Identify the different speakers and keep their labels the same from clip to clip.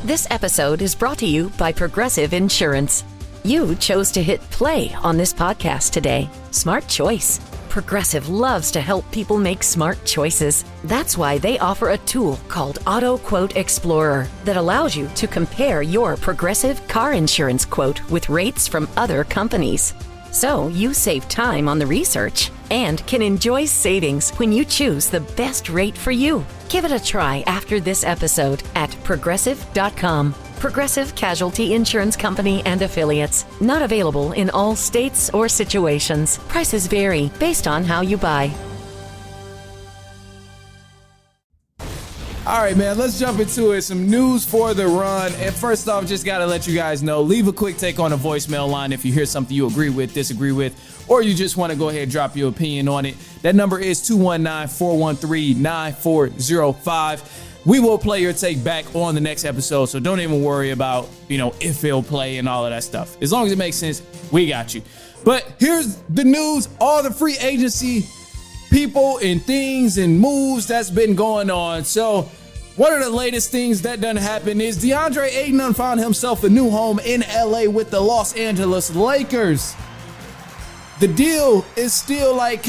Speaker 1: This episode is brought to you by Progressive Insurance. You chose to hit play on this podcast today. Smart choice. Progressive loves to help people make smart choices. That's why they offer a tool called Auto Quote Explorer that allows you to compare your Progressive car insurance quote with rates from other companies. So you save time on the research and can enjoy savings when you choose the best rate for you. Give it a try after this episode at progressive.com. Progressive Casualty Insurance Company and Affiliates. Not available in all states or situations. Prices vary based on how you buy.
Speaker 2: All right, man, let's jump into it. Some news for the run. And first off, just got to let you guys know, leave a quick take on the voicemail line if you hear something you agree with, disagree with, or you just want to go ahead and drop your opinion on it. That number is 219-413-9405. We will play your take back on the next episode, so don't even worry about, if it'll play and all of that stuff. As long as it makes sense, we got you. But here's the news, all the free agency people and things and moves that's been going on. So one of the latest things that done happen is DeAndre Ayton done found himself a new home in LA with the Los Angeles Lakers. The deal is still in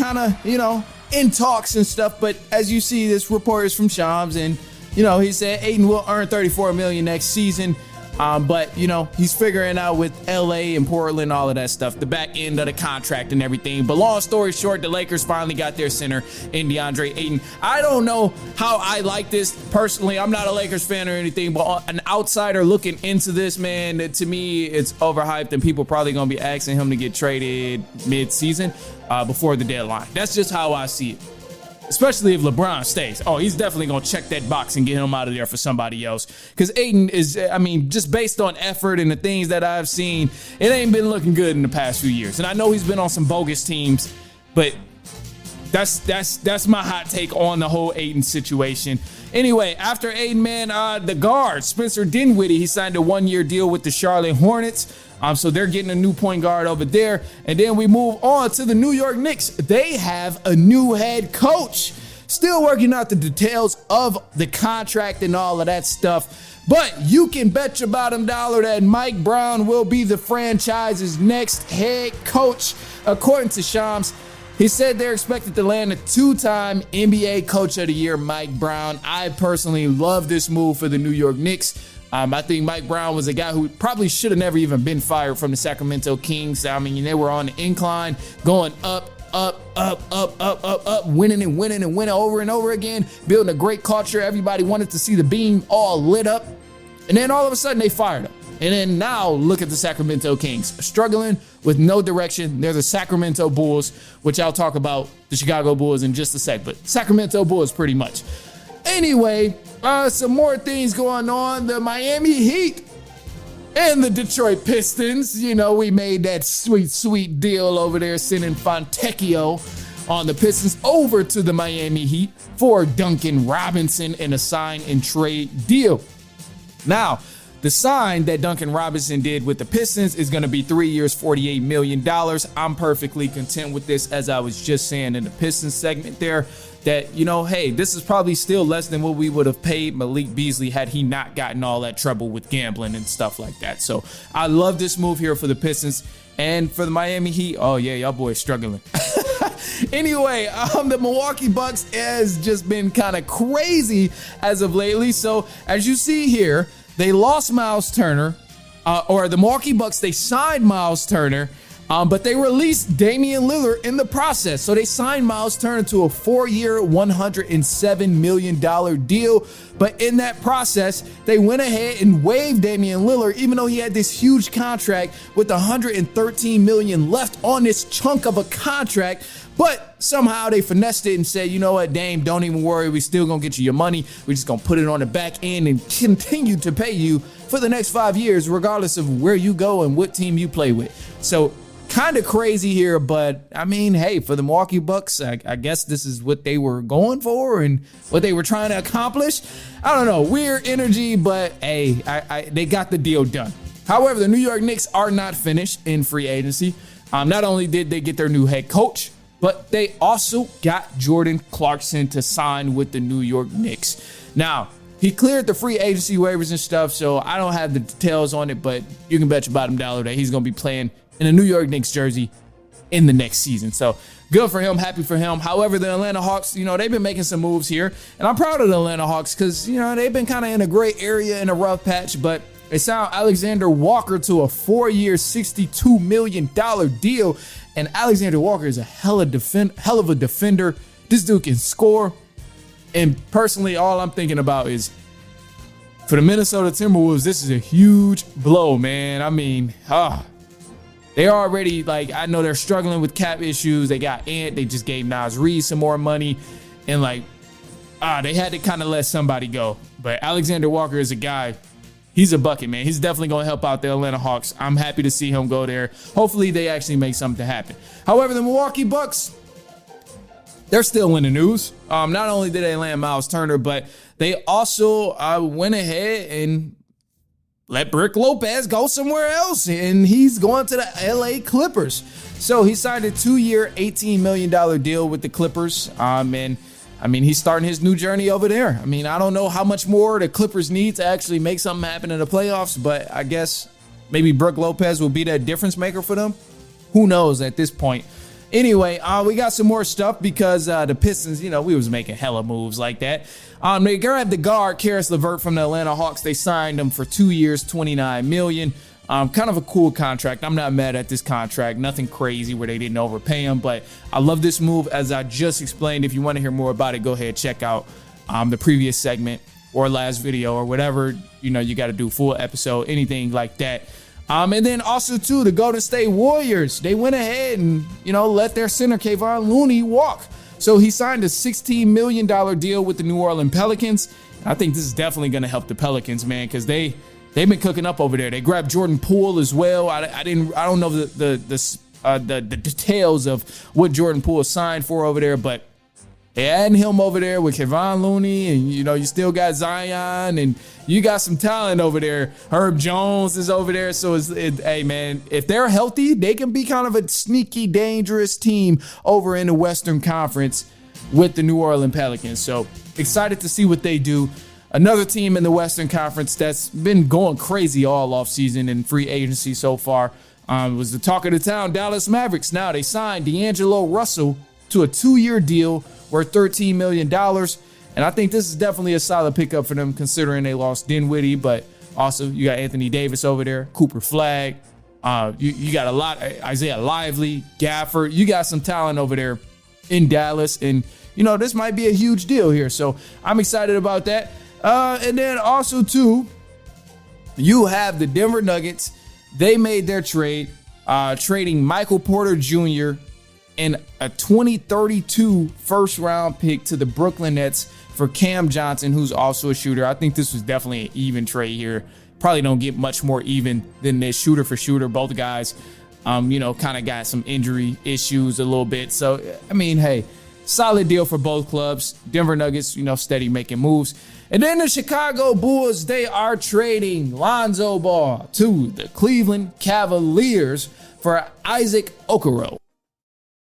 Speaker 2: talks and stuff, but as you see, this report is from Shams, and he said Ayton will earn $34 million next season. But he's figuring out with LA and Portland, all of that stuff, the back end of the contract and everything. But long story short, the Lakers finally got their center in DeAndre Ayton. I don't know how I like this personally. I'm not a Lakers fan or anything, but an outsider looking into this, man, to me, it's overhyped, and people probably going to be asking him to get traded mid-season before the deadline. That's just how I see it. Especially if LeBron stays. Oh, he's definitely going to check that box and get him out of there for somebody else. Because Ayton is, just based on effort and the things that I've seen, it ain't been looking good in the past few years. And I know he's been on some bogus teams, but that's my hot take on the whole Ayton situation. Anyway, after Ayton, man, the guard, Spencer Dinwiddie, he signed a one-year deal with the Charlotte Hornets. So they're getting a new point guard over there. And then we move on to the New York Knicks. They have a new head coach. Still working out the details of the contract and all of that stuff. But you can bet your bottom dollar that Mike Brown will be the franchise's next head coach. According to Shams, he said they're expected to land a two-time NBA Coach of the Year, Mike Brown. I personally love this move for the New York Knicks. I think Mike Brown was a guy who probably should have never even been fired from the Sacramento Kings. They were on the incline, going up, winning over and over again, building a great culture. Everybody wanted to see the beam all lit up. And then all of a sudden they fired him. And then now look at the Sacramento Kings, struggling with no direction. They're the Sacramento Bulls, which I'll talk about the Chicago Bulls in just a sec, but Sacramento Bulls pretty much. Anyway, some more things going on. The Miami Heat and the Detroit Pistons. We made that sweet deal over there, sending Fontecchio on the Pistons over to the Miami Heat for Duncan Robinson in a sign and trade deal. Now, the sign that Duncan Robinson did with the Pistons is going to be 3 years, $48 million. I'm perfectly content with this, as I was just saying in the Pistons segment there, that, hey, this is probably still less than what we would have paid Malik Beasley had he not gotten all that trouble with gambling and stuff like that. So I love this move here for the Pistons. And for the Miami Heat, oh yeah, y'all boys struggling. Anyway, the Milwaukee Bucks has just been kind of crazy as of lately. So as you see here, they lost Miles Turner, the Milwaukee Bucks, they signed Miles Turner, but they released Damian Lillard in the process. So they signed Miles Turner to a 4-year, $107 million deal. But in that process, they went ahead and waived Damian Lillard, even though he had this huge contract with $113 million left on this chunk of a contract. But somehow they finessed it and said, you know what, Dame, don't even worry. We still going to get you your money. We're just going to put it on the back end and continue to pay you for the next 5 years, regardless of where you go and what team you play with. So kind of crazy here, but hey, for the Milwaukee Bucks, I guess this is what they were going for and what they were trying to accomplish. I don't know, weird energy, but hey, they got the deal done. However, the New York Knicks are not finished in free agency. Not only did they get their new head coach, but they also got Jordan Clarkson to sign with the New York Knicks. Now, he cleared the free agency waivers and stuff, so I don't have the details on it, but you can bet your bottom dollar that he's going to be playing in a New York Knicks jersey in the next season. So good for him, happy for him. However, the Atlanta Hawks, they've been making some moves here, and I'm proud of the Atlanta Hawks because, they've been kind of in a gray area in a rough patch, but they signed Alexander Walker to a 4-year, $62 million deal, and Alexander Walker is a hell of a defender. This dude can score. And personally, all I'm thinking about is for the Minnesota Timberwolves, this is a huge blow, man. I mean, they're already, I know they're struggling with cap issues. They got Ant. They just gave Nas Reed some more money. And, they had to kind of let somebody go. But Alexander Walker is a guy. He's a bucket, man. He's definitely going to help out the Atlanta Hawks. I'm happy to see him go there. Hopefully, they actually make something happen. However, the Milwaukee Bucks, they're still in the news. Not only did they land Miles Turner, but they also went ahead and let Brook Lopez go somewhere else, and he's going to the LA Clippers. So he signed a 2-year, $18 million deal with the Clippers, and he's starting his new journey over there. I don't know how much more the Clippers need to actually make something happen in the playoffs, but I guess maybe Brook Lopez will be that difference maker for them. Who knows at this point? Anyway, we got some more stuff because the Pistons, we was making hella moves like that. They grabbed the guard, Karis LeVert from the Atlanta Hawks. They signed him for 2 years, $29 million. Kind of a cool contract. I'm not mad at this contract. Nothing crazy where they didn't overpay him, but I love this move. As I just explained, if you want to hear more about it, go ahead, check out the previous segment or last video or whatever, you got to do, full episode, anything like that. And then also, too, the Golden State Warriors, they went ahead and, let their center, Kevon Looney, walk. So he signed a $16 million deal with the New Orleans Pelicans. I think this is definitely going to help the Pelicans, man, because they've been cooking up over there. They grabbed Jordan Poole as well. I don't know the details of what Jordan Poole signed for over there, but they adding him over there with Kevon Looney, and you still got Zion, and you got some talent over there. Herb Jones is over there, so hey man, if they're healthy, they can be kind of a sneaky, dangerous team over in the Western Conference with the New Orleans Pelicans. So excited to see what they do. Another team in the Western Conference that's been going crazy all offseason in free agency so far was the talk of the town, Dallas Mavericks. Now they signed D'Angelo Russell to a 2-year deal worth $13 million. And I think this is definitely a solid pickup for them considering they lost Dinwiddie, but also you got Anthony Davis over there, Cooper Flagg. You got a lot, Isaiah Lively, Gafford. You got some talent over there in Dallas. And, this might be a huge deal here. So I'm excited about that. And then also, too, you have the Denver Nuggets. They made their trade, trading Michael Porter Jr. and a 2032 first-round pick to the Brooklyn Nets for Cam Johnson, who's also a shooter. I think this was definitely an even trade here. Probably don't get much more even than this, shooter for shooter. Both guys, kind of got some injury issues a little bit. So, hey, solid deal for both clubs. Denver Nuggets, steady making moves. And then the Chicago Bulls, they are trading Lonzo Ball to the Cleveland Cavaliers for Isaac Okoro.